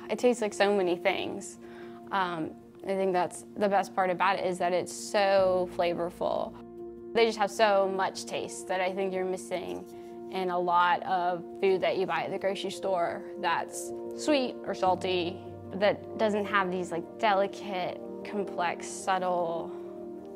It tastes like so many things. I think that's the best part about it, is that it's so flavorful. They just have so much taste that I think you're missing in a lot of food that you buy at the grocery store that's sweet or salty, that doesn't have these like delicate, complex, subtle,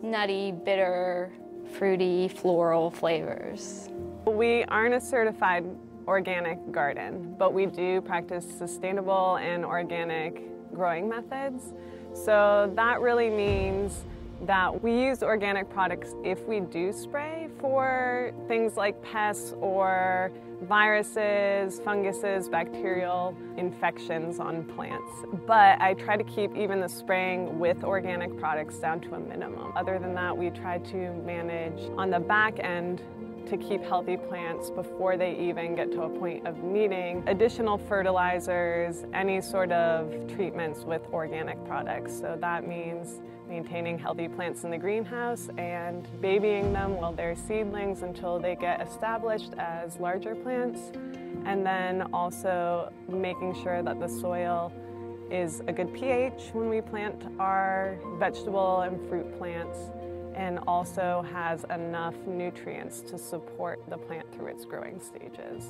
nutty, bitter, fruity, floral flavors. We aren't a certified organic garden, but we do practice sustainable and organic growing methods. So that really means that we use organic products if we do spray for things like pests or viruses, funguses, bacterial infections on plants. But I try to keep even the spraying with organic products down to a minimum. Other than that, we try to manage on the back end to keep healthy plants before they even get to a point of needing additional fertilizers, any sort of treatments with organic products. So that means maintaining healthy plants in the greenhouse and babying them while they're seedlings until they get established as larger plants, and then also making sure that the soil is a good pH when we plant our vegetable and fruit plants, and also has enough nutrients to support the plant through its growing stages.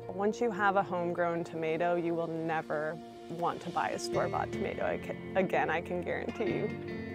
Once you have a homegrown tomato, you will never want to buy a store-bought tomato again, I can guarantee you.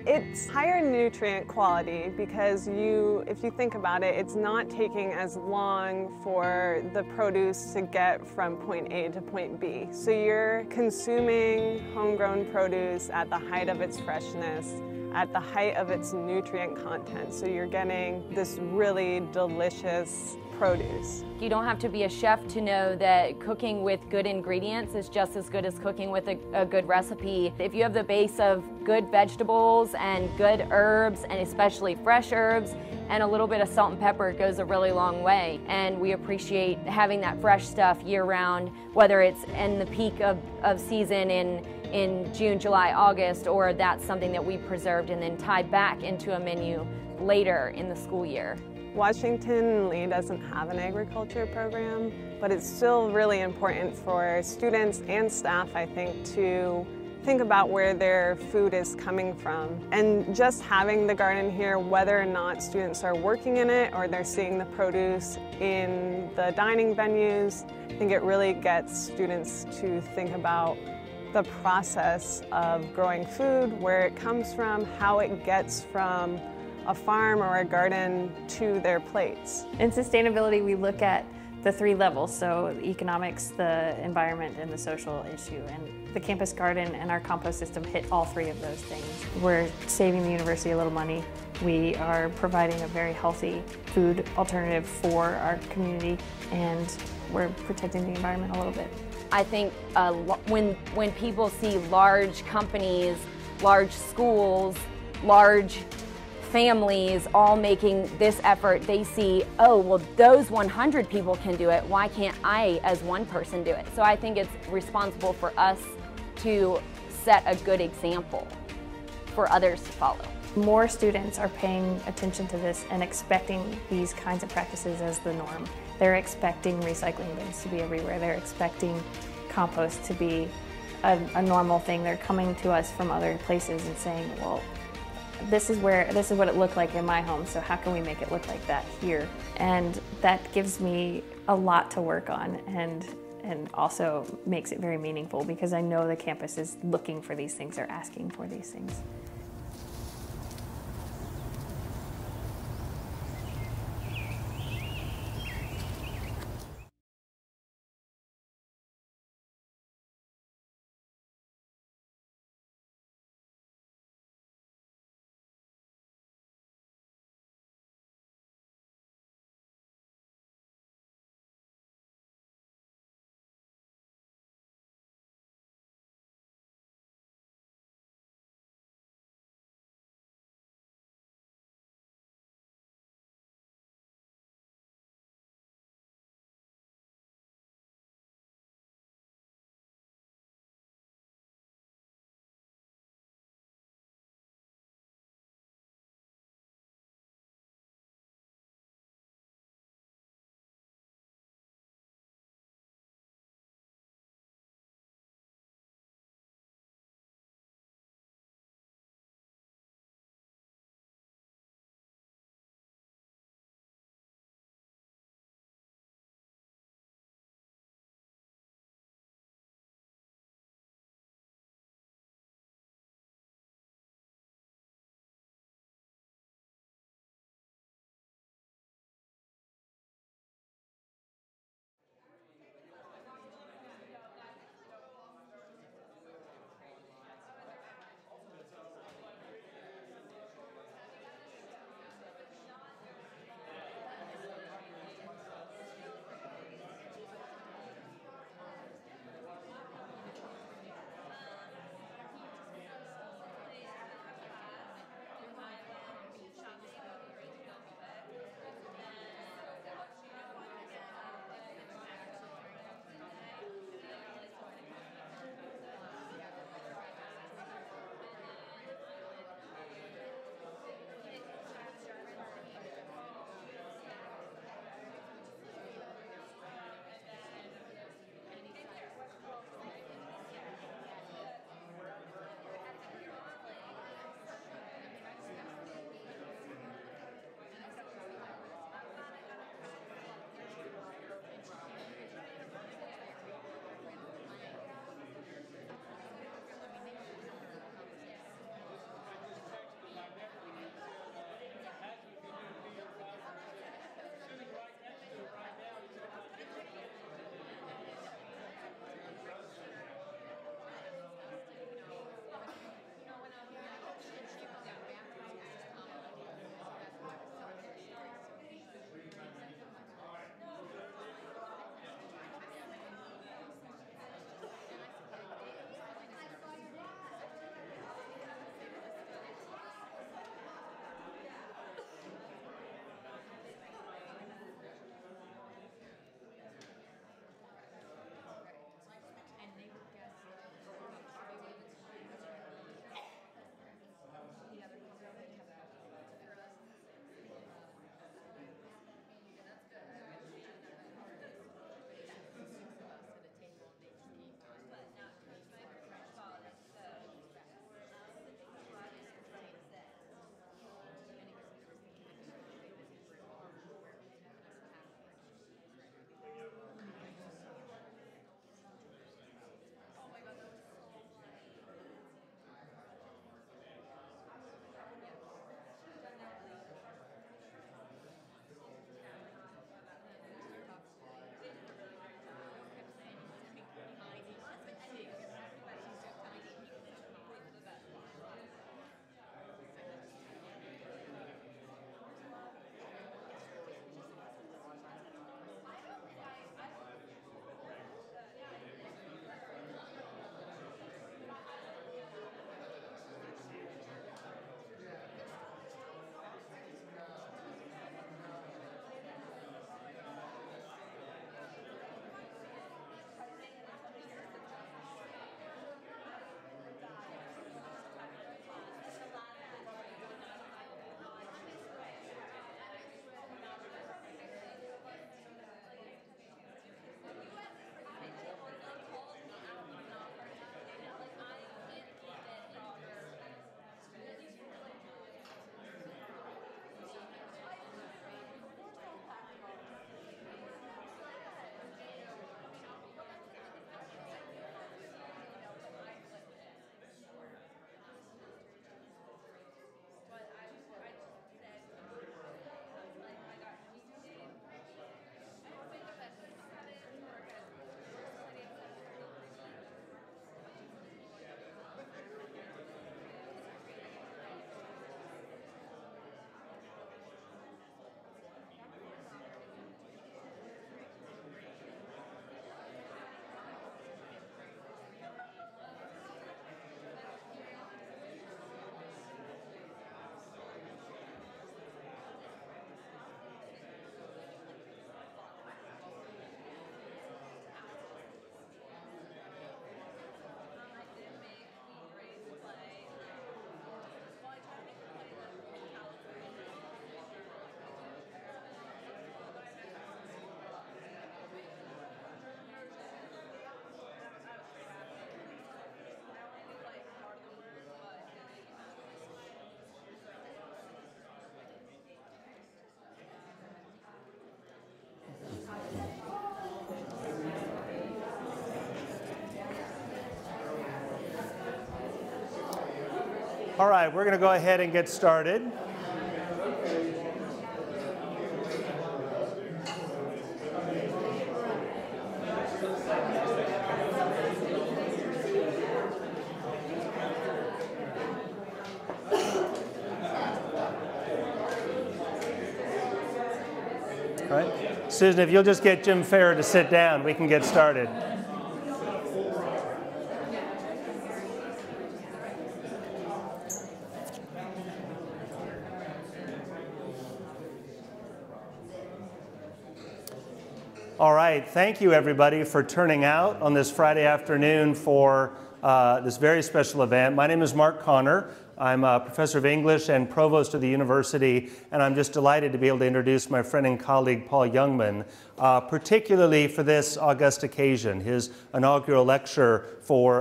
It's higher nutrient quality because if you think about it, it's not taking as long for the produce to get from point A to point B. So you're consuming homegrown produce at the height of its freshness, at the height of its nutrient content. So you're getting this really delicious produce. You don't have to be a chef to know that cooking with good ingredients is just as good as cooking with a good recipe. If you have the base of good vegetables and good herbs, and especially fresh herbs, and a little bit of salt and pepper, it goes a really long way. And we appreciate having that fresh stuff year-round, whether it's in the peak of season in June, July, August, or that's something that we preserved and then tied back into a menu later in the school year. Washington Lee doesn't have an agriculture program, but it's still really important for students and staff, I think, to think about where their food is coming from. And just having the garden here, whether or not students are working in it or they're seeing the produce in the dining venues, I think it really gets students to think about the process of growing food, where it comes from, how it gets from a farm or a garden to their plates. In sustainability, we look at the three levels, so the economics, the environment, and the social issue. And the campus garden and our compost system hit all three of those things. We're saving the university a little money. We are providing a very healthy food alternative for our community, and we're protecting the environment a little bit. I think when people see large companies, large schools, large families all making this effort, they see, oh, well, those 100 people can do it. Why can't I, as one person, do it? So I think it's responsible for us to set a good example for others to follow. More students are paying attention to this and expecting these kinds of practices as the norm. They're expecting recycling bins to be everywhere. They're expecting compost to be a normal thing. They're coming to us from other places and saying, well, this is what it looked like in my home, so how can we make it look like that here? And that gives me a lot to work on, and also makes it very meaningful because I know the campus is looking for these things, they're asking for these things. All right, we're going to go ahead and get started. All right. Susan, if you'll just get Jim Farrer to sit down, we can get started. All right, thank you everybody for turning out on this Friday afternoon for this very special event. My name is Mark Connor. I'm a professor of English and provost of the university, and I'm just delighted to be able to introduce my friend and colleague Paul Youngman, particularly for this august occasion, his inaugural lecture for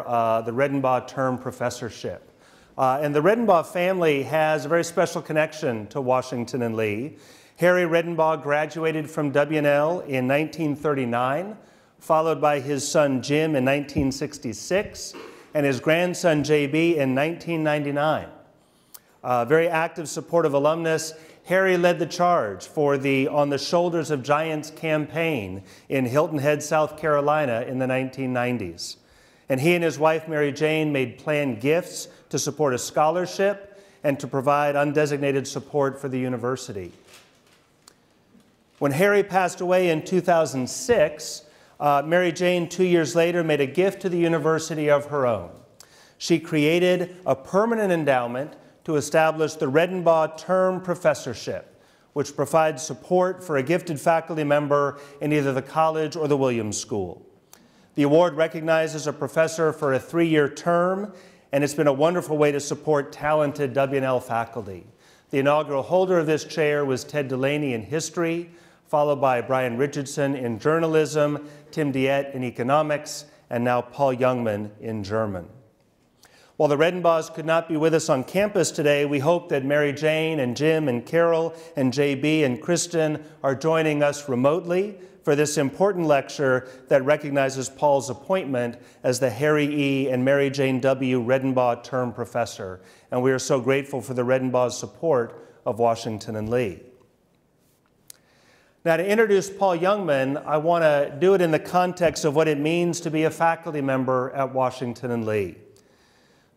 the Redenbaugh Term Professorship. And the Redenbaugh family has a very special connection to Washington and Lee. Harry Redenbaugh graduated from W&L in 1939, followed by his son Jim in 1966, and his grandson JB in 1999. Very active, supportive alumnus, Harry led the charge for the On the Shoulders of Giants campaign in Hilton Head, South Carolina in the 1990s. And he and his wife, Mary Jayne, made planned gifts to support a scholarship and to provide undesignated support for the university. When Harry passed away in 2006, Mary Jayne, 2 years later, made a gift to the university of her own. She created a permanent endowment to establish the Redenbaugh Term Professorship, which provides support for a gifted faculty member in either the college or the Williams School. The award recognizes a professor for a 3-year term, and it's been a wonderful way to support talented W&L faculty. The inaugural holder of this chair was Ted Delaney in history, followed by Brian Richardson in journalism, Tim Diet in economics, and now Paul Youngman in German. While the Redenbaughs could not be with us on campus today, we hope that Mary Jayne and Jim and Carol and JB and Kristen are joining us remotely for this important lecture that recognizes Paul's appointment as the Harry E. and Mary Jayne W. Redenbaugh Term Professor. And we are so grateful for the Redenbaughs' support of Washington and Lee. Now, to introduce Paul Youngman, I want to do it in the context of what it means to be a faculty member at Washington and Lee.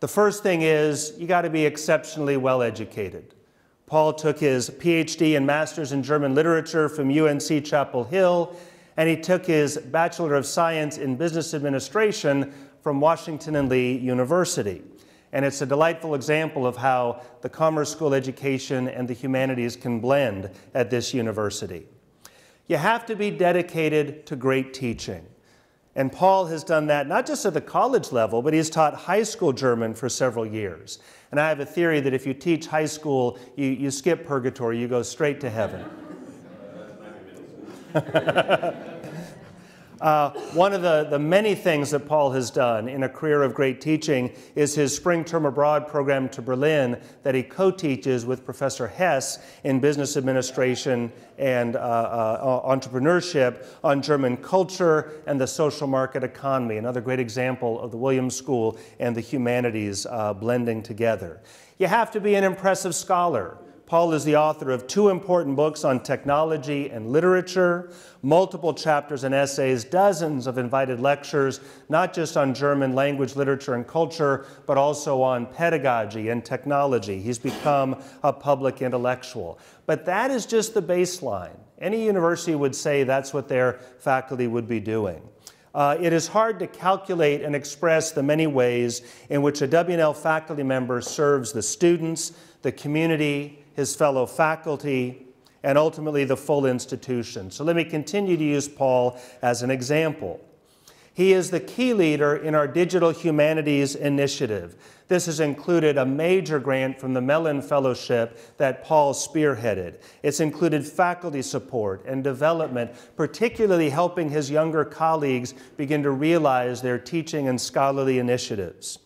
The first thing is, you got to be exceptionally well educated. Paul took his PhD and Master's in German Literature from UNC Chapel Hill, and he took his Bachelor of Science in Business Administration from Washington and Lee University. And it's a delightful example of how the Commerce School education and the humanities can blend at this university. You have to be dedicated to great teaching. And Paul has done that not just at the college level, but he's taught high school German for several years. And I have a theory that if you teach high school, you skip purgatory, you go straight to heaven. One of the many things that Paul has done in a career of great teaching is his Spring Term Abroad program to Berlin that he co-teaches with Professor Hess in business administration and entrepreneurship on German culture and the social market economy, another great example of the Williams School and the humanities blending together. You have to be an impressive scholar. Paul is the author of 2 important books on technology and literature, multiple chapters and essays, dozens of invited lectures, not just on German language, literature, and culture, but also on pedagogy and technology. He's become a public intellectual. But that is just the baseline. Any university would say that's what their faculty would be doing. It is hard to calculate and express the many ways in which a W&L faculty member serves the students, the community, his fellow faculty, and ultimately the full institution. So let me continue to use Paul as an example. He is the key leader in our Digital Humanities Initiative. This has included a major grant from the Mellon Fellowship that Paul spearheaded. It's included faculty support and development, particularly helping his younger colleagues begin to realize their teaching and scholarly initiatives.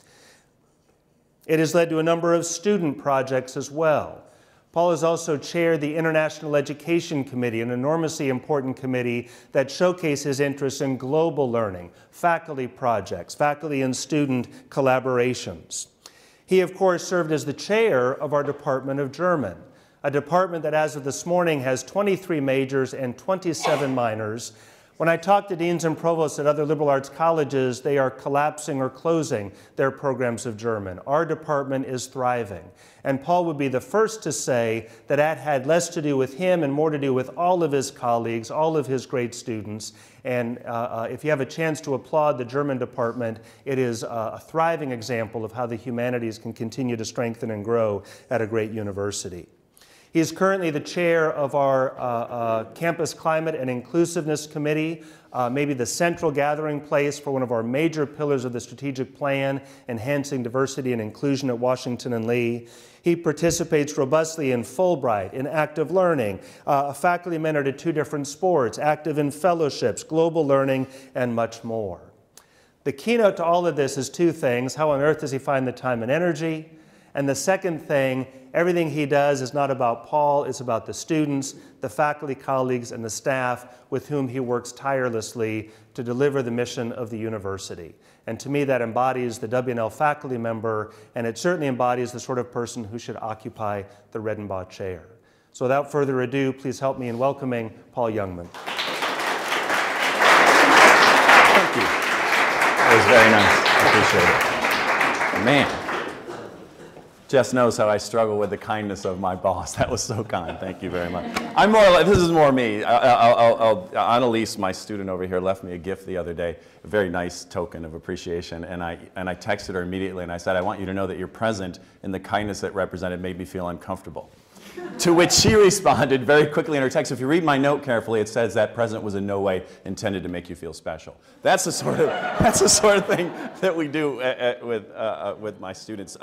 It has led to a number of student projects as well. Paul has also chaired the International Education Committee, an enormously important committee that showcases interest in global learning, faculty projects, faculty and student collaborations. He, of course, served as the chair of our Department of German, a department that as of this morning has 23 majors and 27 minors. When I talk to deans and provosts at other liberal arts colleges, they are collapsing or closing their programs of German. Our department is thriving. And Paul would be the first to say that had less to do with him and more to do with all of his colleagues, all of his great students. And if you have a chance to applaud the German department, it is a thriving example of how the humanities can continue to strengthen and grow at a great university. He is currently the chair of our Campus Climate and Inclusiveness Committee, maybe the central gathering place for one of our major pillars of the strategic plan, enhancing diversity and inclusion at Washington and Lee. He participates robustly in Fulbright, in active learning, a faculty mentor to 2 different sports, active in fellowships, global learning, and much more. The keynote to all of this is 2 things. How on earth does he find the time and energy? And the second thing, everything he does is not about Paul, it's about the students, the faculty colleagues, and the staff with whom he works tirelessly to deliver the mission of the university. And to me, that embodies the W&L faculty member, and it certainly embodies the sort of person who should occupy the Redenbaugh chair. So without further ado, please help me in welcoming Paul Youngman. Thank you. That was very nice. I appreciate it. Man. Jess knows how I struggle with the kindness of my boss. That was so kind. Thank you very much. I'm more like, this is more me. Annalise, my student over here, left me a gift the other day, a very nice token of appreciation, and I texted her immediately and I said, I want you to know that your present and the kindness it represented made me feel uncomfortable. To which she responded very quickly in her text. If you read my note carefully, it says that present was in no way intended to make you feel special. That's the sort of thing that we do with my students.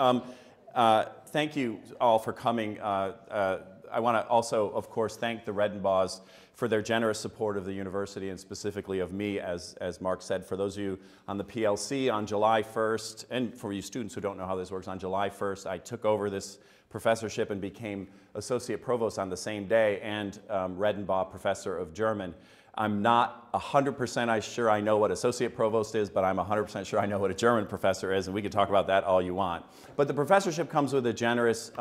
Thank you all for coming. I want to also, of course, thank the Redenbaughs for their generous support of the university and specifically of me, as Mark said. For those of you on the PLC, on July 1st, and for you students who don't know how this works, on July 1st, I took over this professorship and became associate provost on the same day and Redenbaugh Professor of German. I'm not 100% sure I know what associate provost is, but I'm 100% sure I know what a German professor is, and we can talk about that all you want. But the professorship comes with a generous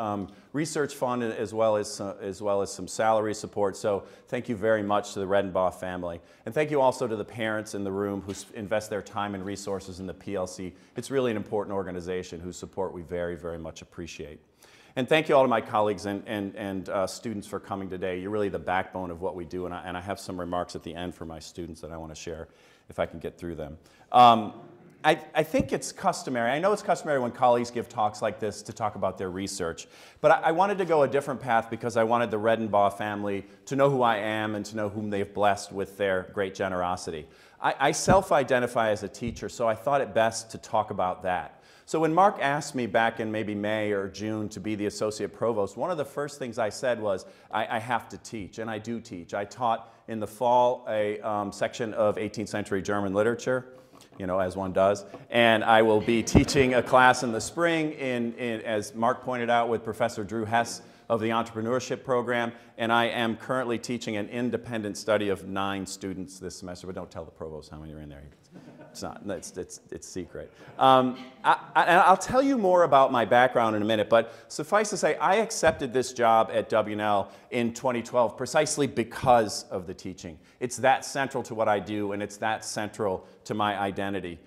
research fund as well as some salary support. So thank you very much to the Redenbaugh family. And thank you also to the parents in the room who invest their time and resources in the PLC. It's really an important organization whose support we very, very much appreciate. And thank you all to my colleagues and students for coming today. You're really the backbone of what we do, and I have some remarks at the end for my students that I want to share, if I can get through them. I think it's customary, I know it's customary when colleagues give talks like this to talk about their research, but I wanted to go a different path because I wanted the Redenbaugh family to know who I am and to know whom they've blessed with their great generosity. I self-identify as a teacher, so I thought it best to talk about that. So when Mark asked me back in maybe May or June to be the associate provost, one of the first things I said was, I have to teach, and I do teach. I taught in the fall a section of 18th century German literature, you know, as one does, and I will be teaching a class in the spring, as Mark pointed out, with Professor Drew Hess of the entrepreneurship program, and I am currently teaching an independent study of 9 students this semester, but don't tell the provost how many are in there. It's not, it's secret. I'll tell you more about my background in a minute, but suffice to say, I accepted this job at W&L in 2012 precisely because of the teaching. It's that central to what I do, and it's that central to my identity.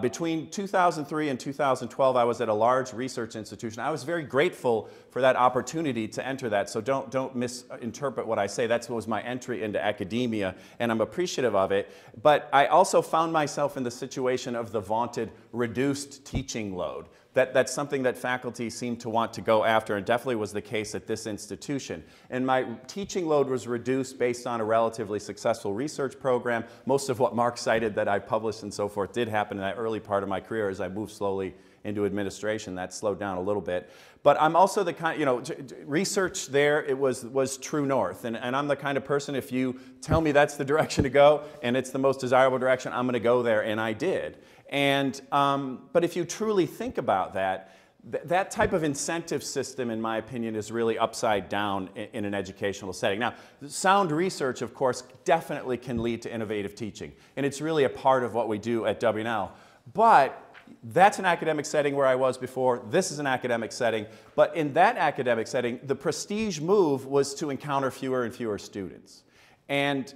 Between 2003 and 2012, I was at a large research institution. I was very grateful for that opportunity to enter that, so don't misinterpret what I say. That was my entry into academia, and I'm appreciative of it. But I also found myself in the situation of the vaunted reduced teaching load. That's something that faculty seem to want to go after, and definitely was the case at this institution. And my teaching load was reduced based on a relatively successful research program. Most of what Mark cited that I published and so forth did happen in that early part of my career. As I moved slowly into administration, that slowed down a little bit. But I'm also the kind, you know, research there, it was true north. And I'm the kind of person, if you tell me that's the direction to go, and it's the most desirable direction, I'm going to go there, and I did. And, but if you truly think about that, that type of incentive system, in my opinion, is really upside down in an educational setting. Now, sound research, of course, definitely can lead to innovative teaching, and it's really a part of what we do at W&L. But That's an academic setting where I was before. This is an academic setting. But in that academic setting, the prestige move was to encounter fewer and fewer students. And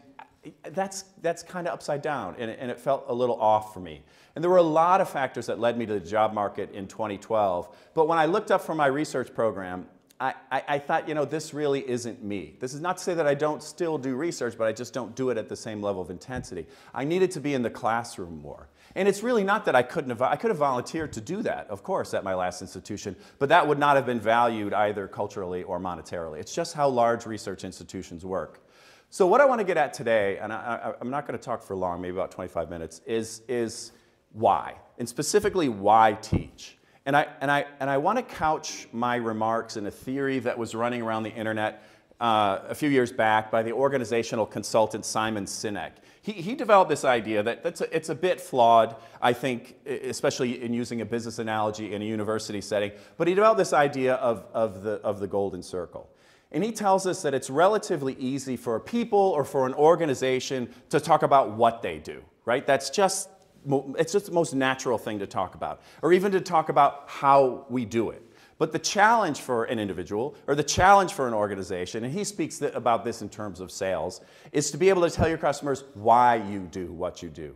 that's kind of upside down, and it felt a little off for me. And there were a lot of factors that led me to the job market in 2012. But when I looked up for my research program, I thought, you know, this really isn't me. This is not to say that I don't still do research, but I just don't do it at the same level of intensity. I needed to be in the classroom more. And it's really not that I could have volunteered to do that, of course, at my last institution, but that would not have been valued either culturally or monetarily. It's just how large research institutions work. So what I want to get at today, and I'm not going to talk for long, maybe about 25 minutes, is why, and specifically why teach. And I want to couch my remarks in a theory that was running around the internet a few years back by the organizational consultant Simon Sinek. He developed this idea that it's a bit flawed, I think, especially in using a business analogy in a university setting, but he developed this idea of the golden circle. And he tells us that it's relatively easy for a people or for an organization to talk about what they do, right? It's just the most natural thing to talk about, or even to talk about how we do it. But the challenge for an individual, or the challenge for an organization, and he speaks about this in terms of sales, is to be able to tell your customers why you do what you do,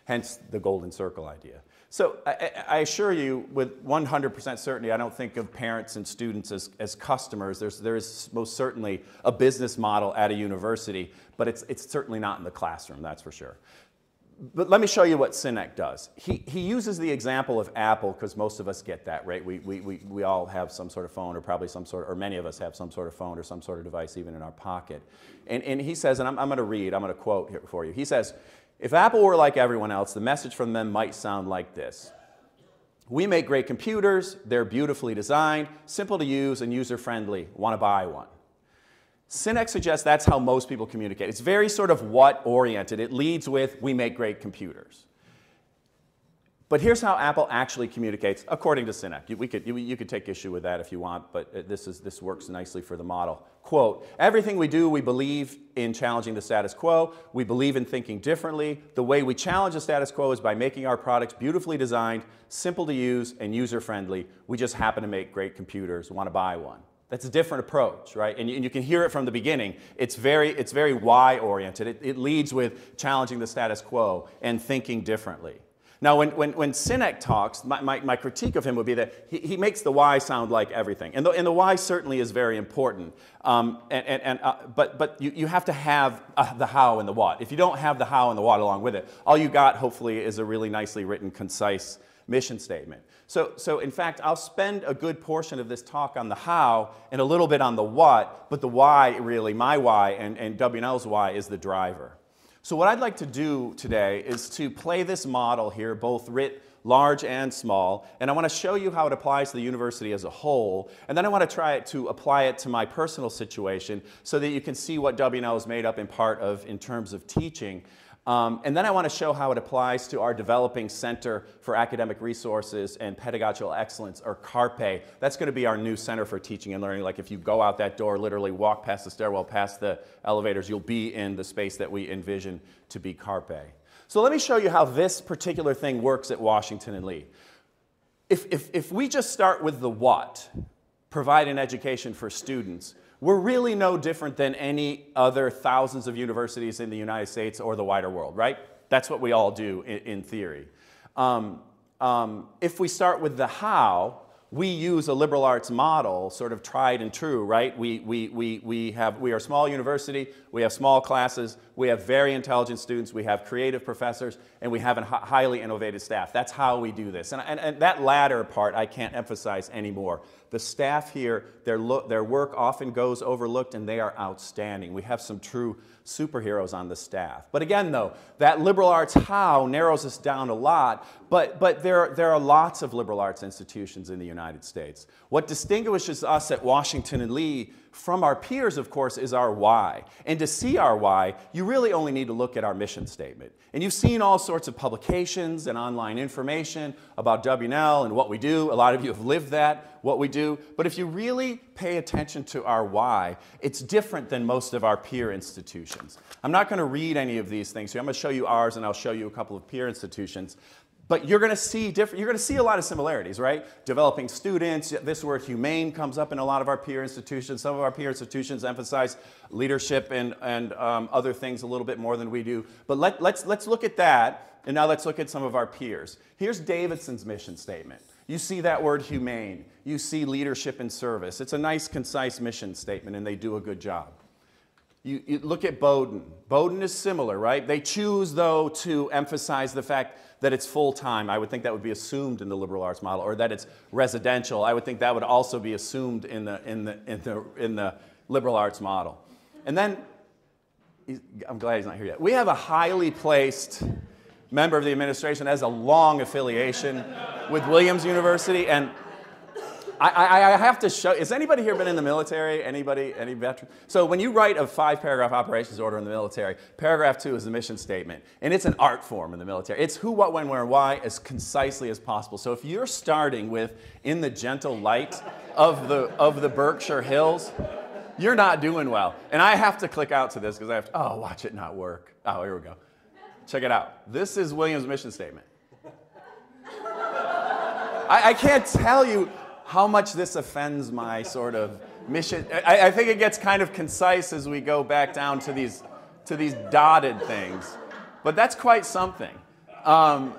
hence the golden circle idea. So I assure you with 100% certainty, I don't think of parents and students as customers. There is most certainly a business model at a university, but it's certainly not in the classroom, that's for sure. But let me show you what Sinek does. He uses the example of Apple because most of us get that, right? We all have some sort of phone, or probably some sort, or many of us have some sort of phone or some sort of device even in our pocket. And he says, and I'm going to quote here for you. He says, if Apple were like everyone else, the message from them might sound like this. We make great computers, they're beautifully designed, simple to use, and user-friendly. Want to buy one? Sinek suggests that's how most people communicate. It's very sort of what-oriented. It leads with, we make great computers. But here's how Apple actually communicates, according to Sinek. You could take issue with that if you want, but this works nicely for the model. Quote, everything we do, we believe in challenging the status quo. We believe in thinking differently. The way we challenge the status quo is by making our products beautifully designed, simple to use, and user-friendly. We just happen to make great computers. Want to buy one? That's a different approach, right? And you can hear it from the beginning. It's very why-oriented. It leads with challenging the status quo and thinking differently. Now, when Sinek talks, my critique of him would be that he makes the why sound like everything. And the why certainly is very important. But you have to have the how and the what. If you don't have the how and the what along with it, all you got, hopefully, is a really nicely written, concise mission statement. So in fact, I'll spend a good portion of this talk on the how and a little bit on the what, but the why, really, my why and W&L's why is the driver. So what I'd like to do today is to play this model here, both writ large and small, and I want to show you how it applies to the university as a whole, and then I want to try to apply it to my personal situation so that you can see what W&L is made up in part of in terms of teaching. And then I want to show how it applies to our developing Center for Academic Resources and Pedagogical Excellence, or CARPE. That's going to be our new Center for Teaching and Learning. Like if you go out that door, literally walk past the stairwell, past the elevators, you'll be in the space that we envision to be CARPE. So let me show you how this particular thing works at Washington and Lee. If we just start with the what, provide an education for students, we're really no different than any other thousands of universities in the United States or the wider world, right? That's what we all do in theory. If we start with the how, we use a liberal arts model, sort of tried and true, right? We are a small university, we have small classes, we have very intelligent students, we have creative professors, and we have a highly innovative staff. That's how we do this. And that latter part I can't emphasize anymore. The staff here, their work often goes overlooked, and they are outstanding. We have some true superheroes on the staff. But again, though, that liberal arts how narrows us down a lot, but there are lots of liberal arts institutions in the United States. What distinguishes us at Washington and Lee from our peers, of course, is our why. And to see our why, you really only need to look at our mission statement. And you've seen all sorts of publications and online information about W&L and what we do. A lot of you have lived that, what we do. But if you really pay attention to our why, it's different than most of our peer institutions. I'm not going to read any of these things here. I'm going to show you ours, and I'll show you a couple of peer institutions. But you're going to see a lot of similarities, right? Developing students, this word humane comes up in a lot of our peer institutions. Some of our peer institutions emphasize leadership and other things a little bit more than we do. But let's look at that, and now let's look at some of our peers. Here's Davidson's mission statement. You see that word humane. You see leadership and service. It's a nice, concise mission statement, and they do a good job. You look at Bowdoin. Bowdoin is similar, right? They choose, though, to emphasize the fact that it's full-time. I would think that would be assumed in the liberal arts model, or that it's residential. I would think that would also be assumed in the liberal arts model. And then, I'm glad he's not here yet. We have a highly placed member of the administration, has a long affiliation with Williams University, and I have to show, has anybody here been in the military? Anybody, any veteran? So when you write a 5-paragraph operations order in the military, paragraph 2 is the mission statement. And it's an art form in the military. It's who, what, when, where, and why as concisely as possible. So if you're starting with, in the gentle light of the Berkshire Hills, you're not doing well. And I have to click out to this because I have to, oh, watch it not work. Oh, here we go. Check it out. This is Williams' mission statement. I can't tell you how much this offends my sort of mission. I think it gets kind of concise as we go back down to these dotted things. But that's quite something. But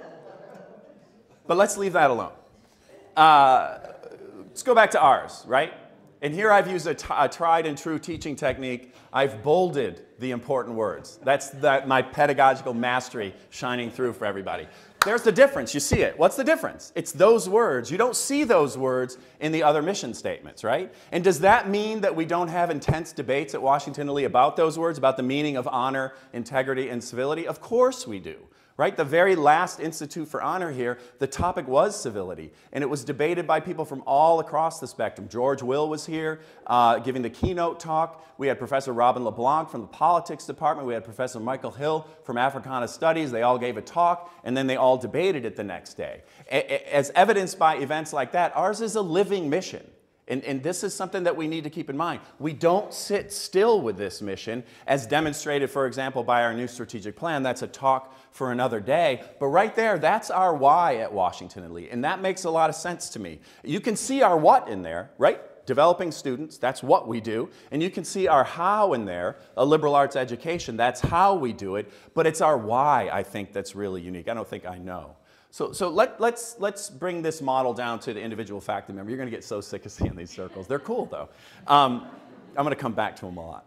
let's leave that alone. Let's go back to ours, right? And here I've used a tried and true teaching technique. I've bolded the important words. That's my pedagogical mastery shining through for everybody. There's the difference. You see it. What's the difference? It's those words. You don't see those words in the other mission statements, right? And does that mean that we don't have intense debates at Washington Lee about those words, about the meaning of honor, integrity, and civility? Of course we do. Right? The very last Institute for Honor here, the topic was civility. And it was debated by people from all across the spectrum. George Will was here giving the keynote talk. We had Professor Robin LeBlanc from the politics department. We had Professor Michael Hill from Africana Studies. They all gave a talk, and then they all debated it the next day. As evidenced by events like that, ours is a living mission. And this is something that we need to keep in mind. We don't sit still with this mission, as demonstrated, for example, by our new strategic plan. That's a talk for another day. But right there, that's our why at Washington and Lee. And that makes a lot of sense to me. You can see our what in there, right? Developing students, that's what we do. And you can see our how in there, a liberal arts education, that's how we do it. But it's our why, I think, that's really unique. I don't think I know. So let's bring this model down to the individual faculty member. You're going to get so sick of seeing these circles. They're cool, though. I'm going to come back to them a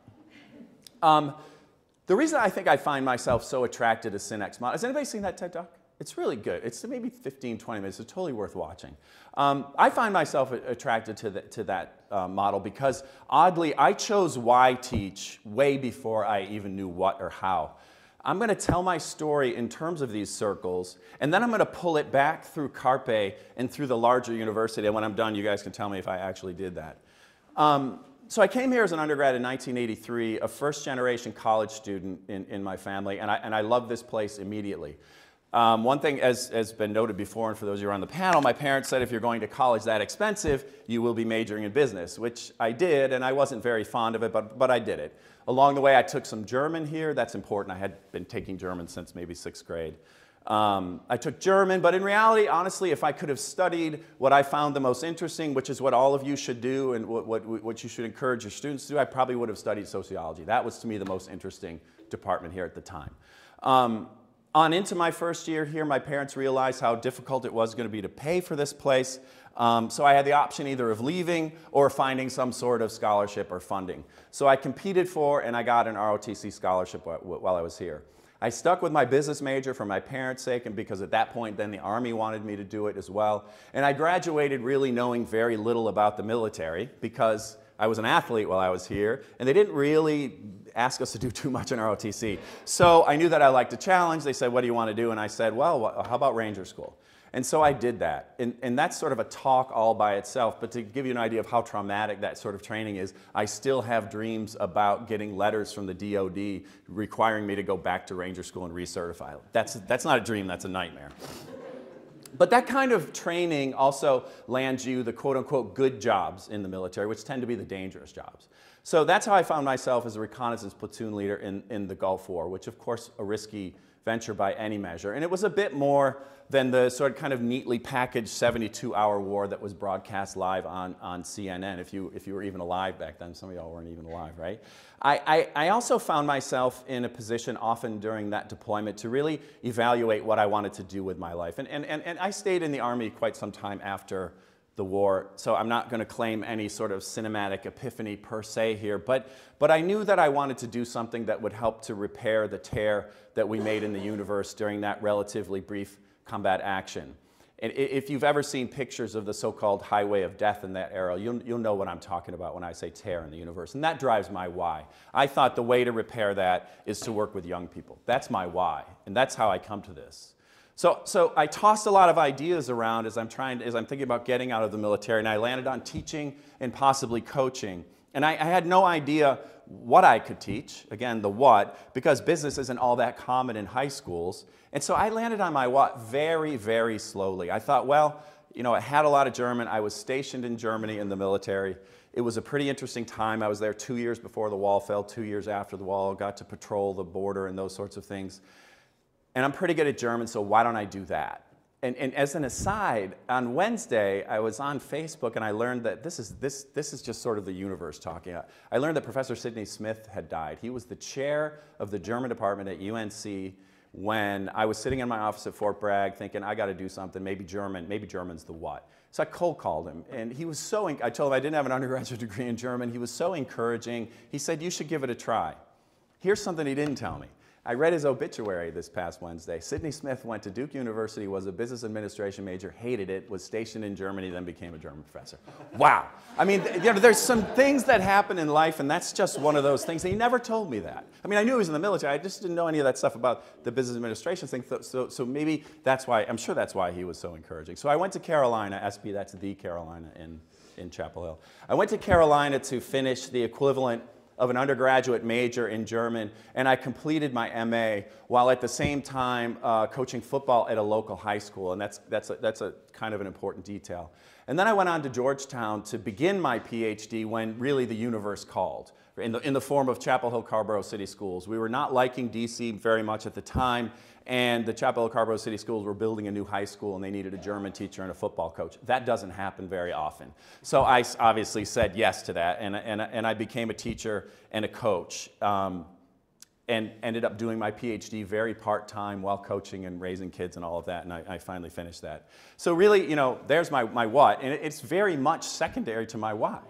lot. The reason I think I find myself so attracted to Synec's model, has anybody seen that TED Talk? It's really good. It's maybe 15, 20 minutes. It's totally worth watching. I find myself attracted to that model because, oddly, I chose why teach way before I even knew what or how. I'm going to tell my story in terms of these circles, and then I'm going to pull it back through Carpe and through the larger university. And when I'm done, you guys can tell me if I actually did that. So I came here as an undergrad in 1983, a first-generation college student in my family, and I loved this place immediately. One thing, as has been noted before, and for those of you who are on the panel, my parents said if you're going to college that expensive, you will be majoring in business, which I did, and I wasn't very fond of it, but I did it. Along the way, I took some German here. That's important. I had been taking German since maybe 6th grade. I took German, but in reality, honestly, if I could have studied what I found the most interesting, which is what all of you should do and what you should encourage your students to do, I probably would have studied sociology. That was, to me, the most interesting department here at the time. On into my first year here, my parents realized how difficult it was going to be to pay for this place. So I had the option either of leaving or finding some sort of scholarship or funding. So I competed for and I got an ROTC scholarship while I was here. I stuck with my business major for my parents' sake and because at that point then the Army wanted me to do it as well. And I graduated really knowing very little about the military because I was an athlete while I was here and they didn't really ask us to do too much in ROTC. So I knew that I liked a challenge. They said, what do you want to do? And I said, well, how about Ranger School? And so I did that. And that's sort of a talk all by itself. But to give you an idea of how traumatic that sort of training is, I still have dreams about getting letters from the DOD requiring me to go back to Ranger School and recertify. That's not a dream, that's a nightmare. But that kind of training also lands you the quote-unquote good jobs in the military, which tend to be the dangerous jobs. So that's how I found myself as a reconnaissance platoon leader in the Gulf War, which of course a risky venture by any measure. And it was a bit more than the sort of kind of neatly packaged 72-hour war that was broadcast live on CNN, if you were even alive back then. Some of y'all weren't even alive, right? I also found myself in a position often during that deployment to really evaluate what I wanted to do with my life. And I stayed in the Army quite some time after the war, so I'm not going to claim any sort of cinematic epiphany per se here, but I knew that I wanted to do something that would help to repair the tear that we made in the universe during that relatively brief combat action. And if you've ever seen pictures of the so-called highway of death in that era, you'll know what I'm talking about when I say tear in the universe, and that drives my why. I thought the way to repair that is to work with young people. That's my why, and that's how I come to this. So I tossed a lot of ideas around as I'm thinking about getting out of the military, and I landed on teaching and possibly coaching. And I had no idea what I could teach, again, the what, because business isn't all that common in high schools. And so I landed on my what very, very slowly. I thought, well, you know, I had a lot of German. I was stationed in Germany in the military. It was a pretty interesting time. I was there 2 years before the wall fell, 2 years after the wall, got to patrol the border and those sorts of things. And I'm pretty good at German, so why don't I do that? And as an aside, on Wednesday, I was on Facebook and I learned that this is just sort of the universe talking. I learned that Professor Sidney Smith had died. He was the chair of the German department at UNC when I was sitting in my office at Fort Bragg thinking, I got to do something, maybe German's the what. So I cold called him, and he was so, I told him I didn't have an undergraduate degree in German. He was so encouraging. He said, you should give it a try. Here's something he didn't tell me. I read his obituary this past Wednesday. Sidney Smith went to Duke University, was a business administration major, hated it, was stationed in Germany, then became a German professor. Wow. I mean, you know, there's some things that happen in life, and that's just one of those things. And he never told me that. I mean, I knew he was in the military. I just didn't know any of that stuff about the business administration thing. So maybe that's why, I'm sure that's why he was so encouraging. So I went to Carolina, SB, that's the Carolina in Chapel Hill. I went to Carolina to finish the equivalent of an undergraduate major in German, and I completed my MA while at the same time coaching football at a local high school, and that's a kind of an important detail. And then I went on to Georgetown to begin my PhD when really the universe called, in the form of Chapel Hill Carborough City Schools. We were not liking DC very much at the time, and the Chapel Hill Carborough City Schools were building a new high school, and they needed a German teacher and a football coach. That doesn't happen very often. So I obviously said yes to that, and I became a teacher and a coach, and ended up doing my PhD very part-time while coaching and raising kids and all of that, and I finally finished that. So really, you know, there's my what, and it's very much secondary to my why.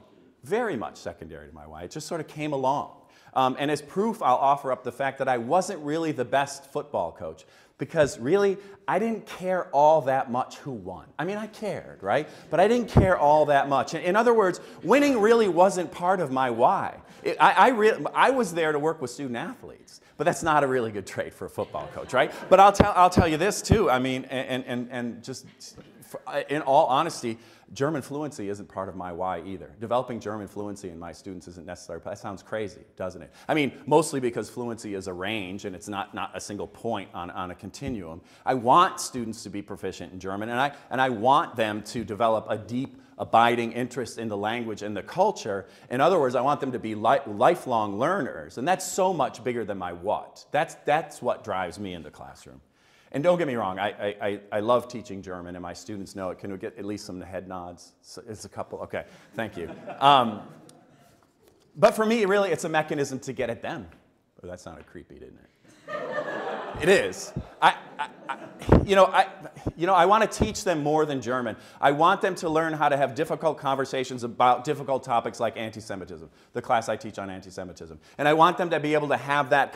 Very much secondary to my why. It just sort of came along. And as proof, I'll offer up the fact that I wasn't really the best football coach, because really, I didn't care all that much who won. I mean, I cared, right? But I didn't care all that much. In other words, winning really wasn't part of my why. I was there to work with student athletes, but that's not a really good trait for a football coach, right? But I'll tell you this too. I mean, and just in all honesty, German fluency isn't part of my why either. Developing German fluency in my students isn't necessary. That sounds crazy, doesn't it? I mean, mostly because fluency is a range and it's not a single point on a continuum. I want students to be proficient in German, and I want them to develop a deep, abiding interest in the language and the culture. In other words, I want them to be lifelong learners, and that's so much bigger than my what. That's what drives me in the classroom. And don't get me wrong, I love teaching German, and my students know it. Can we get at least some head nods? It's a couple. Okay, thank you. But for me, really, it's a mechanism to get at them. Oh, that sounded creepy, didn't it? It is. I want to teach them more than German. I want them to learn how to have difficult conversations about difficult topics like anti-Semitism, the class I teach on anti-Semitism. And I want them to be able to have that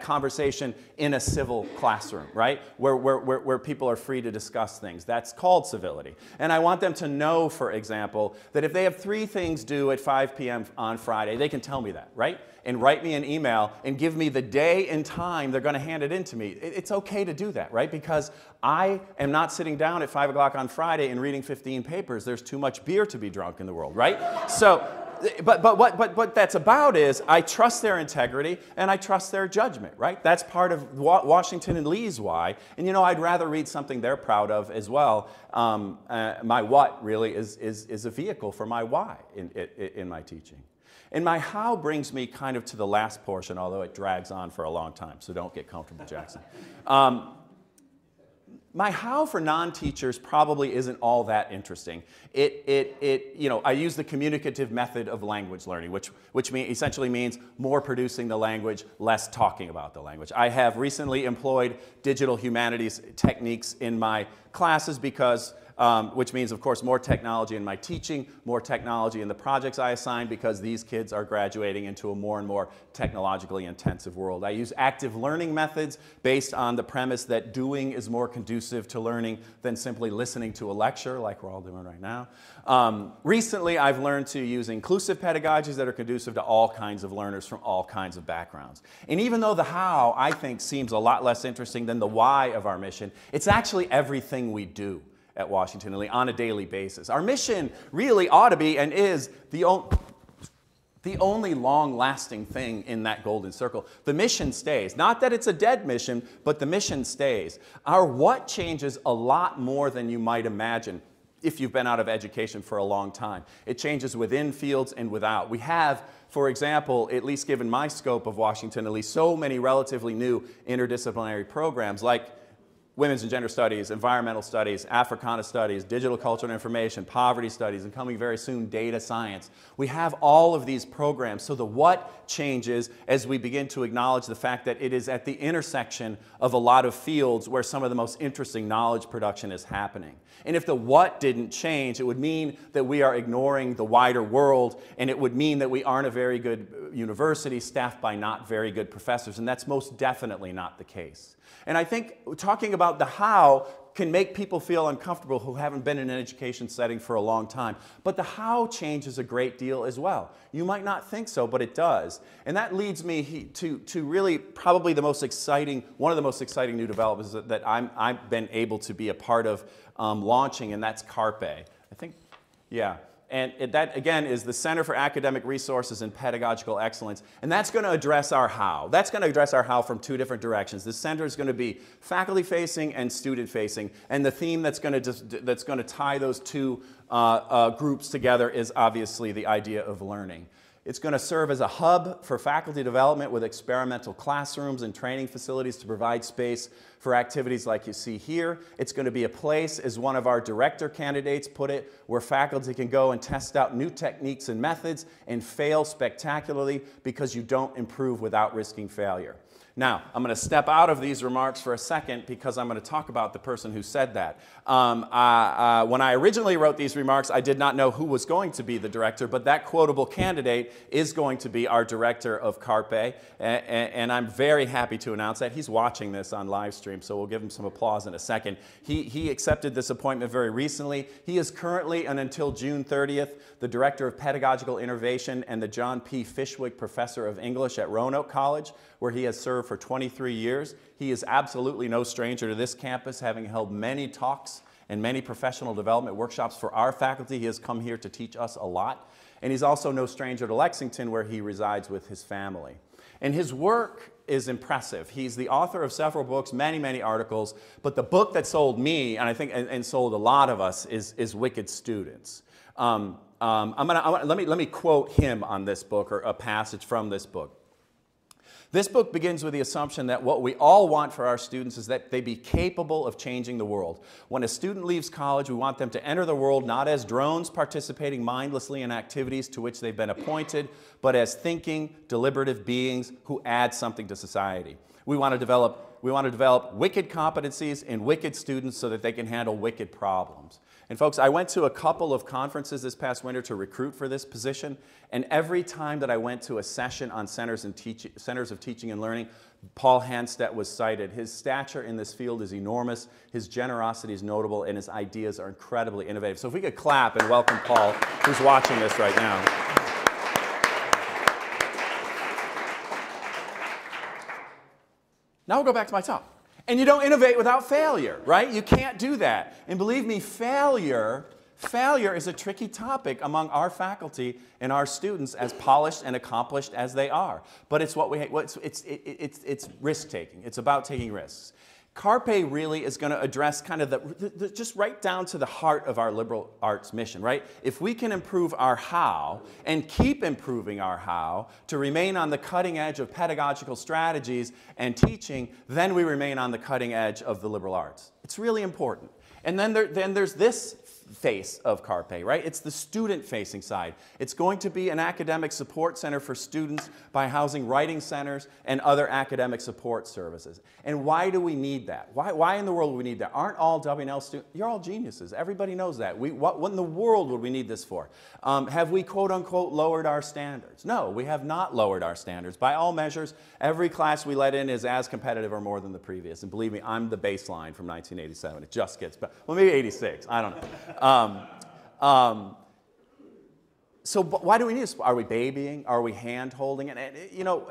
conversation in a civil classroom, right? Where people are free to discuss things. That's called civility. And I want them to know, for example, that if they have 3 things due at 5 p.m. on Friday, they can tell me that, right? And write me an email and give me the day and time they're going to hand it in to me. It's okay to do that, right? Because I am not sitting down at 5 o'clock on Friday and reading 15 papers. There's too much beer to be drunk in the world, right? So, but what that's about is I trust their integrity and I trust their judgment, right? That's part of Washington and Lee's why. And you know, I'd rather read something they're proud of as well. My what really is a vehicle for my why in my teaching. And my how brings me kind of to the last portion, although it drags on for a long time, so don't get comfortable, Jackson. My how for non-teachers probably isn't all that interesting. I use the communicative method of language learning, which essentially means more producing the language, less talking about the language. I have recently employed digital humanities techniques in my classes because which means, of course, more technology in my teaching, more technology in the projects I assign, because these kids are graduating into a more and more technologically intensive world. I use active learning methods based on the premise that doing is more conducive to learning than simply listening to a lecture, like we're all doing right now. Recently, I've learned to use inclusive pedagogies that are conducive to all kinds of learners from all kinds of backgrounds. And even though the how, I think, seems a lot less interesting than the why of our mission, it's actually everything we do at Washington and Lee on a daily basis. Our mission really ought to be and is the only long-lasting thing in that golden circle. The mission stays. Not that it's a dead mission, but the mission stays. Our what changes a lot more than you might imagine if you've been out of education for a long time. It changes within fields and without. We have, for example, at least given my scope of Washington and Lee, so many relatively new interdisciplinary programs like Women's and Gender Studies, Environmental Studies, Africana Studies, Digital Culture and Information, Poverty Studies, and coming very soon, Data Science. We have all of these programs, so the what changes as we begin to acknowledge the fact that it is at the intersection of a lot of fields where some of the most interesting knowledge production is happening. And if the what didn't change, it would mean that we are ignoring the wider world, and it would mean that we aren't a very good university staffed by not very good professors, and that's most definitely not the case. And I think talking about the how can make people feel uncomfortable who haven't been in an education setting for a long time. But the how changes a great deal as well. You might not think so, but it does. And that leads me to really probably the most exciting, one of the most exciting new developments that I've been able to be a part of launching, and that's CARPE. I think, yeah. And that, again, is the Center for Academic Resources and Pedagogical Excellence. And that's going to address our how. That's going to address our how from two different directions. The center is going to be faculty-facing and student-facing. And the theme that's going to tie those two groups together is obviously the idea of learning. It's going to serve as a hub for faculty development with experimental classrooms and training facilities to provide space for activities like you see here. It's going to be a place, as one of our director candidates put it, where faculty can go and test out new techniques and methods and fail spectacularly because you don't improve without risking failure. Now, I'm going to step out of these remarks for a second because I'm going to talk about the person who said that. When I originally wrote these remarks, I did not know who was going to be the director, but that quotable candidate is going to be our director of CARPE, and I'm very happy to announce that. He's watching this on live stream, so we'll give him some applause in a second. He accepted this appointment very recently. He is currently, and until June 30th, the Director of Pedagogical Innovation and the John P. Fishwick Professor of English at Roanoke College, where he has served for 23 years. He is absolutely no stranger to this campus, having held many talks and many professional development workshops for our faculty. He has come here to teach us a lot. And he's also no stranger to Lexington, where he resides with his family. And his work is impressive. He's the author of several books, many, many articles, but the book that sold me, and I think and sold a lot of us, is Wicked Students. Let me quote him on this book, or a passage from this book. This book begins with the assumption that what we all want for our students is that they be capable of changing the world. When a student leaves college, we want them to enter the world not as drones participating mindlessly in activities to which they've been appointed, but as thinking, deliberative beings who add something to society. We want to develop wicked competencies in wicked students so that they can handle wicked problems. And folks, I went to a couple of conferences this past winter to recruit for this position, and every time that I went to a session on centers of teaching and learning, Paul Hanstedt was cited. His stature in this field is enormous, his generosity is notable, and his ideas are incredibly innovative. So if we could clap and welcome Paul, who's watching this right now. Now we'll go back to my talk. And you don't innovate without failure, right? You can't do that. And believe me, failure is a tricky topic among our faculty and our students, as polished and accomplished as they are. But it's what it's risk-taking. It's about taking risks. Carpe really is going to address kind of just right down to the heart of our liberal arts mission, right? If we can improve our how and keep improving our how to remain on the cutting edge of pedagogical strategies and teaching, then we remain on the cutting edge of the liberal arts. It's really important. And then there's this face of Carpe, right? It's the student-facing side. It's going to be an academic support center for students by housing writing centers and other academic support services. And why do we need that? Why in the world would we need that? Aren't all W&L students, you're all geniuses. Everybody knows that. What in the world would we need this for? Have we, quote unquote, lowered our standards? No, we have not lowered our standards. By all measures, every class we let in is as competitive or more than the previous. And believe me, I'm the baseline from 1987. It just gets better. Well, maybe 86. I don't know. So why do we need this? Are we babying? Are we hand-holding? And you know,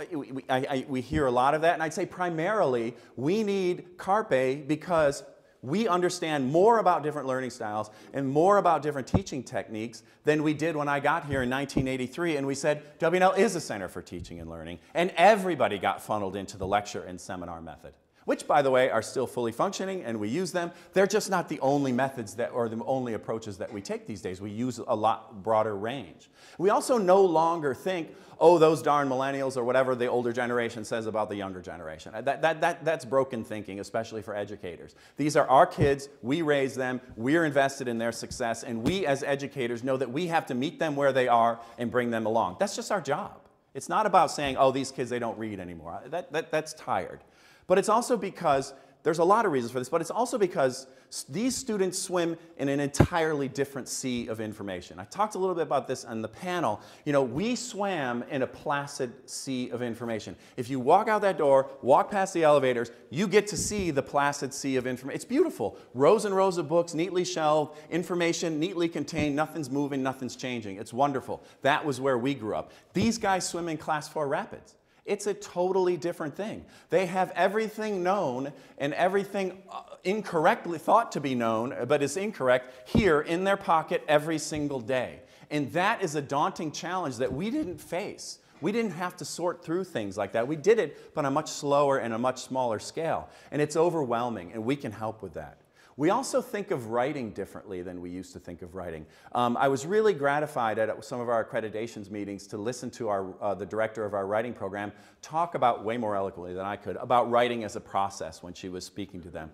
we hear a lot of that, and I'd say primarily we need Carpe because we understand more about different learning styles and more about different teaching techniques than we did when I got here in 1983, and we said W&L is a center for teaching and learning, and everybody got funneled into the lecture and seminar method, which, by the way, are still fully functioning, and we use them. They're just not the only methods or the only approaches that we take these days. We use a lot broader range. We also no longer think, oh, those darn millennials or whatever the older generation says about the younger generation. That's broken thinking, especially for educators. These are our kids. We raise them. We're invested in their success, and we as educators know that we have to meet them where they are and bring them along. That's just our job. It's not about saying, oh, these kids, they don't read anymore. That's tired. But it's also because, there's a lot of reasons for this, but it's also because these students swim in an entirely different sea of information. I talked a little bit about this on the panel. You know, we swam in a placid sea of information. If you walk out that door, walk past the elevators, you get to see the placid sea of information. It's beautiful. Rows and rows of books, neatly shelved, information neatly contained, nothing's moving, nothing's changing. It's wonderful. That was where we grew up. These guys swim in Class 4 rapids. It's a totally different thing. They have everything known and everything incorrectly thought to be known, but is incorrect, here in their pocket every single day. And that is a daunting challenge that we didn't face. We didn't have to sort through things like that. We did it, but on a much slower and a much smaller scale. And it's overwhelming, and we can help with that. We also think of writing differently than we used to think of writing. I was really gratified at some of our accreditations meetings to listen to the director of our writing program talk about, way more eloquently than I could, about writing as a process when she was speaking to them.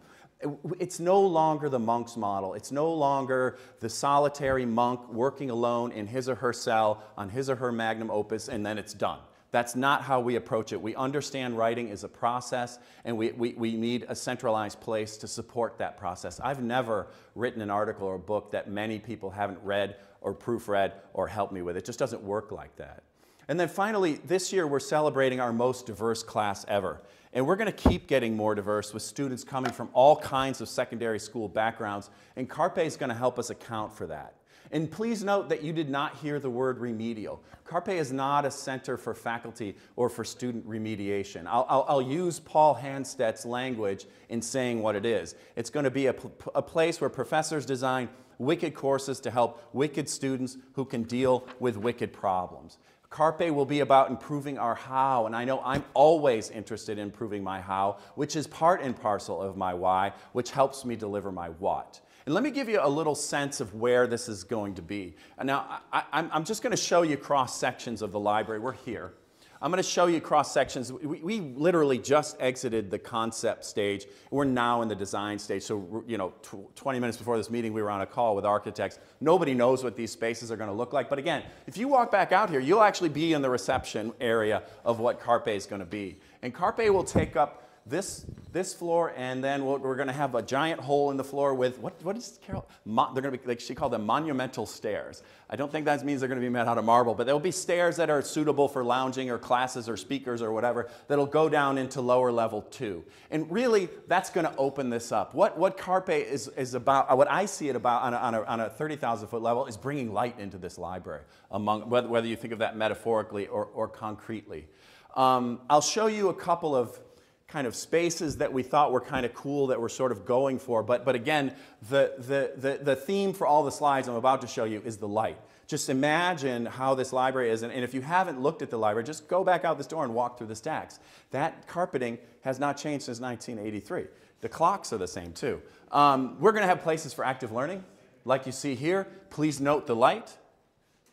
It's no longer the monk's model. It's no longer the solitary monk working alone in his or her cell on his or her magnum opus, and then it's done. That's not how we approach it. We understand writing is a process, and we need a centralized place to support that process. I've never written an article or a book that many people haven't read or proofread or helped me with. It just doesn't work like that. And then finally, this year we're celebrating our most diverse class ever. And we're going to keep getting more diverse with students coming from all kinds of secondary school backgrounds, and Carpe is going to help us account for that. And please note that you did not hear the word remedial. Carpe is not a center for faculty or for student remediation. I'll use Paul Hanstedt's language in saying what it is. It's going to be a place where professors design wicked courses to help wicked students who can deal with wicked problems. Carpe will be about improving our how, and I know I'm always interested in improving my how, which is part and parcel of my why, which helps me deliver my what. And let me give you a little sense of where this is going to be. And now, I'm just going to show you cross-sections of the library. We're here. I'm going to show you cross-sections. We literally just exited the concept stage. We're now in the design stage. So, you know, 20 minutes before this meeting, we were on a call with architects. Nobody knows what these spaces are going to look like. But again, if you walk back out here, you'll actually be in the reception area of what Carpe is going to be. And Carpe will take up this floor, and then we're going to have a giant hole in the floor with, what is Carol? They're going to be, like she called them, monumental stairs. I don't think that means they're going to be made out of marble, but there'll be stairs that are suitable for lounging or classes or speakers or whatever that'll go down into lower level 2. And really, that's going to open this up. What Carpe is about, what I see it about on a 30,000-foot level is bringing light into this library, whether you think of that metaphorically or concretely. I'll show you a couple of kind of spaces that we thought were kind of cool that we're sort of going for. But again, the theme for all the slides I'm about to show you is the light. Just imagine how this library is, and if you haven't looked at the library, just go back out this door and walk through the stacks. That carpeting has not changed since 1983. The clocks are the same too. We're going to have places for active learning, like you see here. Please note the light.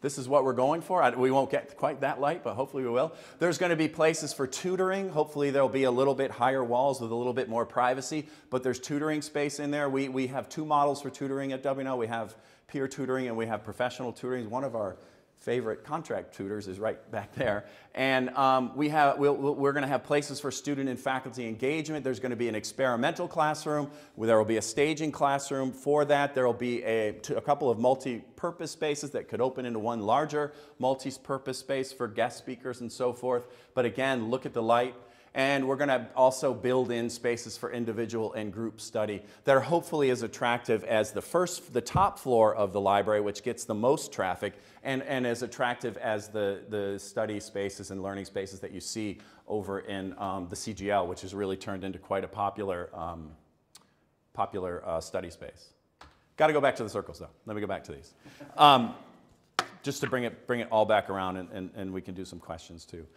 This is what we're going for. We won't get quite that light, but hopefully we will. There's going to be places for tutoring. Hopefully there'll be a little bit higher walls with a little bit more privacy, but there's tutoring space in there. We have two models for tutoring at WNL. We have peer tutoring and we have professional tutoring. One of our favorite contract tutors is right back there. And we're going to have places for student and faculty engagement. There's going to be an experimental classroom. There will be a staging classroom for that. There will be a couple of multi-purpose spaces that could open into one larger multi-purpose space for guest speakers and so forth. But again, look at the light. And we're going to also build in spaces for individual and group study that are hopefully as attractive as the top floor of the library, which gets the most traffic, and as attractive as the study spaces and learning spaces that you see over in the CGL, which has really turned into quite a popular study space. Got to go back to the circles, though. Let me go back to these. Just to bring it all back around, and we can do some questions, too.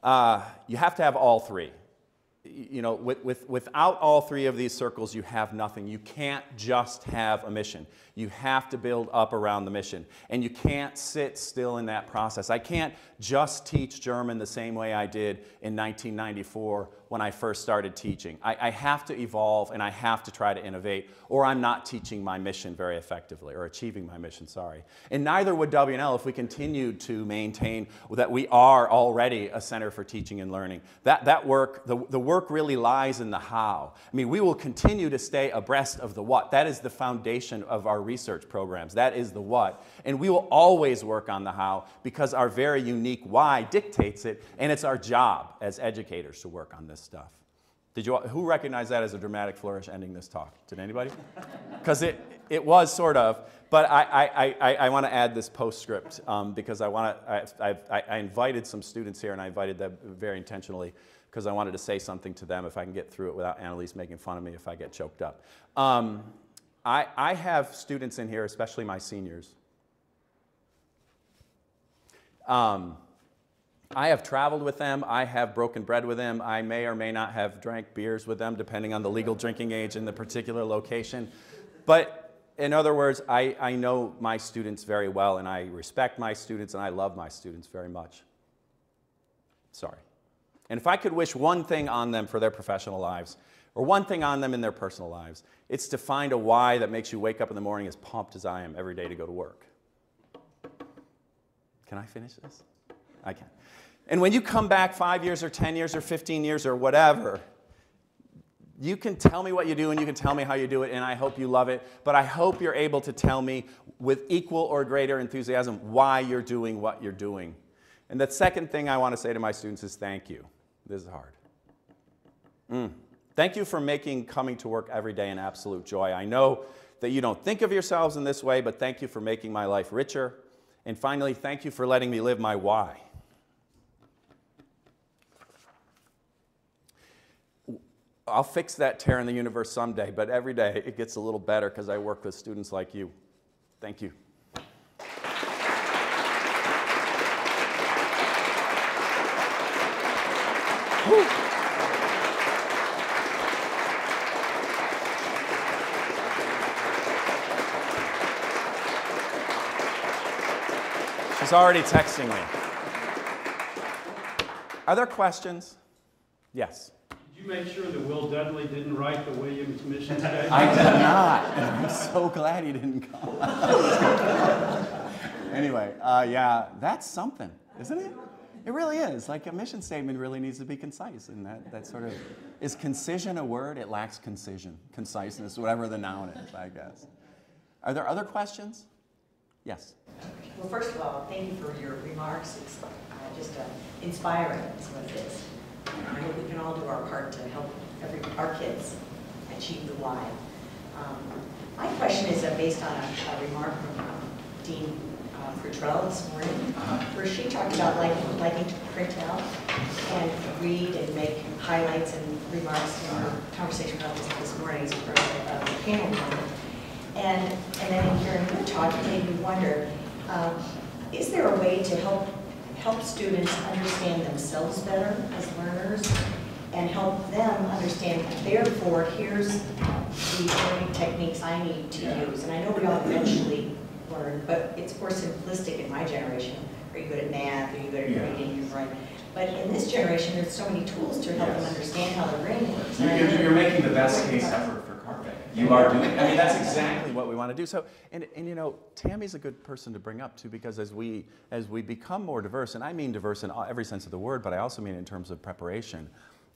You have to have all three. You know, without all three of these circles, you have nothing. You can't just have a mission. You have to build up around the mission. And you can't sit still in that process. I can't just teach German the same way I did in 1994 when I first started teaching. I have to evolve and I have to try to innovate, or I'm not teaching my mission very effectively, or achieving my mission, sorry. And neither would WNL if we continued to maintain that we are already a center for teaching and learning. That work, the work really lies in the how. I mean, we will continue to stay abreast of the what. That is the foundation of our research programs. That is the what. And we will always work on the how because our very unique why dictates it, and it's our job as educators to work on this stuff. Who recognized that as a dramatic flourish ending this talk? Did anybody? Because it was sort of, but I want to add this postscript because I invited some students here, and I invited them very intentionally because I wanted to say something to them if I can get through it without Annalise making fun of me if I get choked up. I have students in here, especially my seniors. I have traveled with them. I have broken bread with them. I may or may not have drank beers with them, depending on the legal drinking age in the particular location. But in other words, I know my students very well, and I respect my students, and I love my students very much. Sorry. And if I could wish one thing on them for their professional lives, or one thing on them in their personal lives, it's to find a why that makes you wake up in the morning as pumped as I am every day to go to work. Can I finish this? I can. And when you come back 5 years or 10 years or 15 years or whatever, you can tell me what you do and you can tell me how you do it, and I hope you love it, but I hope you're able to tell me with equal or greater enthusiasm why you're doing what you're doing. And the second thing I want to say to my students is thank you. This is hard. Thank you for making coming to work every day an absolute joy. I know that you don't think of yourselves in this way, but thank you for making my life richer. And finally, thank you for letting me live my why. I'll fix that tear in the universe someday, but every day it gets a little better because I work with students like you. Thank you. She's already texting me. Are there questions? Yes. Did you make sure that Will Dudley didn't write the Williams mission today? I did not, and I'm so glad he didn't come. Anyway, yeah, that's something, isn't it? It really is. Like, a mission statement really needs to be concise, and that sort of, is concision a word? It lacks concision, conciseness, whatever the noun is, I guess. Are there other questions? Yes. Well, first of all, thank you for your remarks. It's just inspiring, is what it is. And I hope we can all do our part to help our kids achieve the why. My question is based on a remark from Dean Futrell this morning, where she talked about liking to print out and read and make highlights and remarks in our conversation about this morning as part of the panel meeting. And then in hearing your talk, it made me wonder, is there a way to help students understand themselves better as learners and help them understand, therefore, here's the learning techniques I need to use? And I know we all eventually learn, but it's more simplistic in my generation. Are you good at math? Are you good at reading and writing? But in this generation, there's so many tools to help them understand how the brain works. You're making the best case effort for Carpe. You are doing, I mean, that's exactly what we want to do. So, and you know, Tammy's a good person to bring up too, because as we become more diverse, and I mean diverse in every sense of the word, but I also mean in terms of preparation.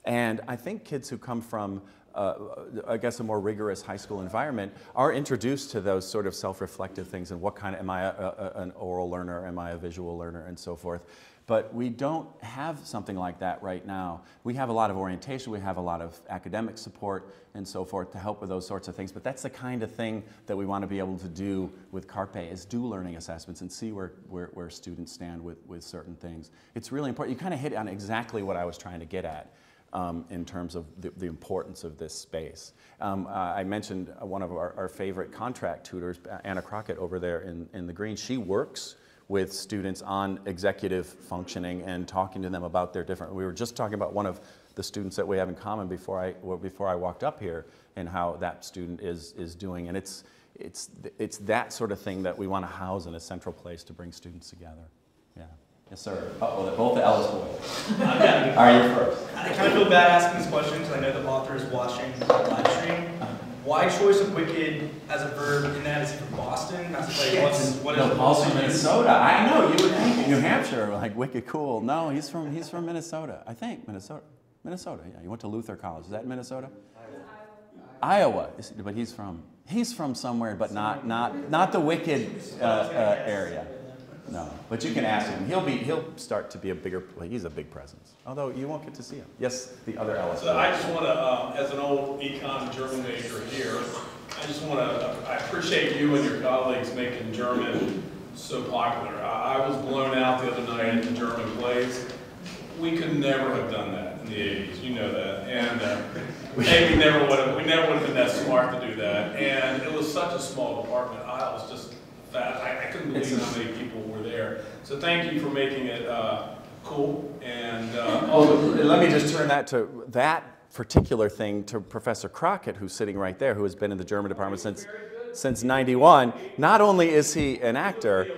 And I think kids who come from, I guess, a more rigorous high school environment are introduced to those sort of self-reflective things and what kind of, am I an oral learner, am I a visual learner, and so forth. But we don't have something like that right now. We have a lot of orientation, we have a lot of academic support and so forth to help with those sorts of things, but that's the kind of thing that we want to be able to do with Carpe, is do learning assessments and see where students stand with certain things. It's really important. You kind of hit on exactly what I was trying to get at. In terms of the importance of this space. I mentioned one of our favorite contract tutors, Anna Crockett over there in the green. She works with students on executive functioning and talking to them about their different, we were just talking about one of the students that we have in common before I walked up here and how that student is doing. And it's that sort of thing that we want to house in a central place to bring students together. Yeah. Yes, sir. Uh-oh, both the Ellis boys. Are you first? I kind of feel bad asking this question because I know the author is watching the live stream. Why choice of wicked as a verb in that? Is he from Boston? That's like, what is Paul's from Minnesota. I know, you would think New Hampshire, like wicked cool. No, he's from Minnesota. I think Minnesota. Minnesota, yeah. He went to Luther College. Is that in Minnesota? Iowa. But he's from somewhere, but not the wicked area. No, but you can ask him. He'll start to be a bigger. Well, he's a big presence. Although you won't get to see him. Yes, the other Ellis. So I just want to, as an old econ German major here, I appreciate you and your colleagues making German so popular. I was blown out the other night at the German plays. We could never have done that in the 80s. You know that, and we never would have been that smart to do that. And it was such a small department. I was just. I couldn't believe how many people were there. So thank you for making it cool. And let me just turn that particular thing to Professor Crockett, who's sitting right there, who has been in the German department since '91. Not only is he an actor,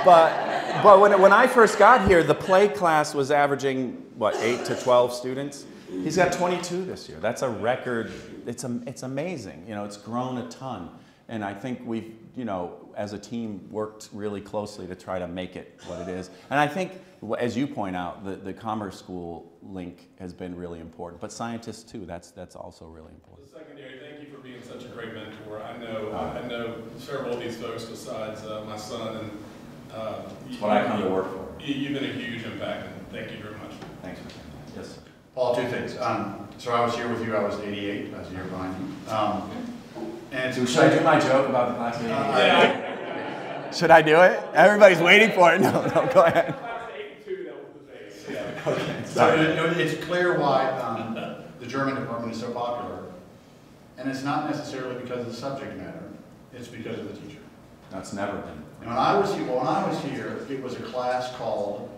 but when I first got here, the play class was averaging what, 8 to 12 students. He's got 22 this year. That's a record. It's amazing. You know, it's grown a ton. And I think we've, you know, as a team, worked really closely to try to make it what it is. And I think, as you point out, the Commerce School link has been really important. But scientists too. That's also really important. The secondary, thank you for being such a great mentor. I know several of these folks besides my son, and it's what I come to work for. You've been a huge impact, and thank you very much. Thanks. Yes. Paul, two things. So I was here with you. I was 88. I was a year behind you. And should I do my joke about the class of 88? Should I do it? Everybody's waiting for it. No, go ahead. Okay. So it's clear why the German department is so popular, and it's not necessarily because of the subject matter. It's because of the teacher. That's never been. And when I was here, it was a class called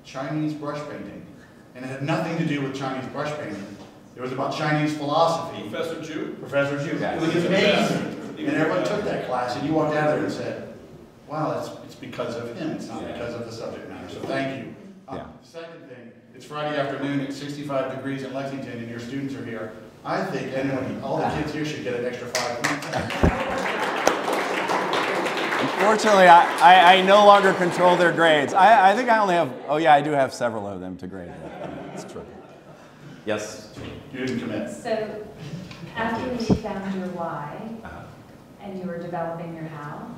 Chinese brush painting, and it had nothing to do with Chinese brush painting. It was about Chinese philosophy. Professor Jew? Professor Jew. Yeah. It was amazing. And everyone took that class, and you walked out of there and said, wow, it's because of him. It's not because of the subject matter. So thank you. Second thing, it's Friday afternoon, it's 65 degrees in Lexington, and your students are here. I think all the kids here should get an extra 5 minutes. Unfortunately, I no longer control their grades. I think I only have, I do have several of them to grade. It's true. Yes? You didn't commit. So, after you found your why and you were developing your how,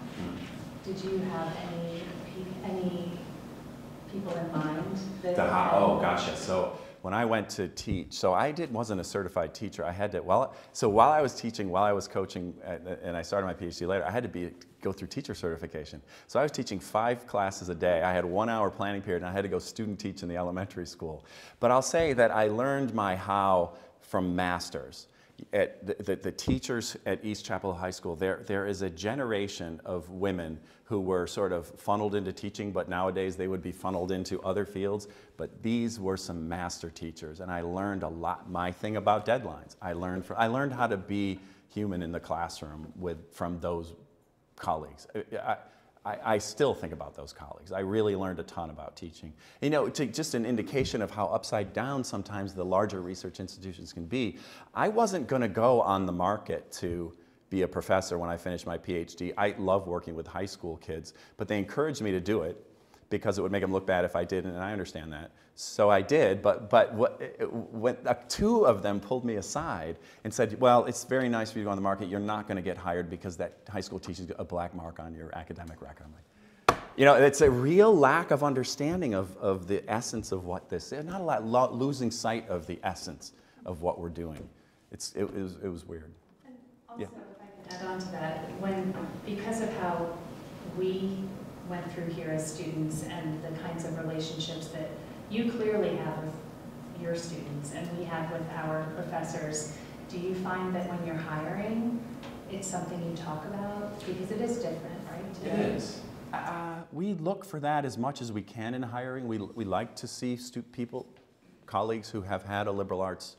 did you have any people in mind? The how, oh, gotcha. So when I went to teach, so I wasn't a certified teacher. I had to, so while I was teaching, while I was coaching, and I started my PhD later, I had to go through teacher certification. So I was teaching 5 classes a day. I had a 1-hour planning period, and I had to go student teach in the elementary school. But I'll say that I learned my how from masters. The teachers at East Chapel High School, there is a generation of women who were sort of funneled into teaching, but nowadays they would be funneled into other fields. But these were some master teachers, and I learned a lot. My thing about deadlines, I learned how to be human in the classroom from those colleagues. I still think about those colleagues. I really learned a ton about teaching. You know, just an indication of how upside down sometimes the larger research institutions can be. I wasn't going to go on the market to be a professor when I finished my PhD. I love working with high school kids, but they encouraged me to do it because it would make them look bad if I didn't, and I understand that. So I did, but when 2 of them pulled me aside and said, well, it's very nice for you to go on the market. You're not going to get hired because that high school teaches a black mark on your academic record. I'm like, you know, it's a real lack of understanding of the essence of what this is. Not a lot, losing sight of the essence of what we're doing. It was weird. And also, if I can add on to that, because of how we went through here as students and the kinds of relationships that you clearly have with your students and we have with our professors, do you find that when you're hiring, it's something you talk about? Because it is different, right? It is. We look for that as much as we can in hiring. We like to see colleagues who have had a liberal arts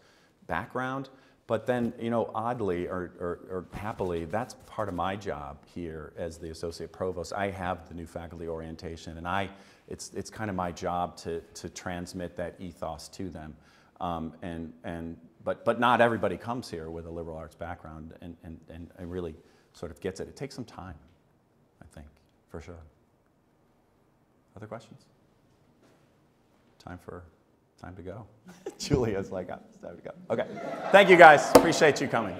background. But then, you know, oddly or happily, that's part of my job here as the associate provost. I have the new faculty orientation, and it's kind of my job to transmit that ethos to them. But not everybody comes here with a liberal arts background and really sort of gets it. It takes some time, I think, for sure. Other questions? Time to go. Julia's like, it's time to go. Okay. Thank you, guys. Appreciate you coming.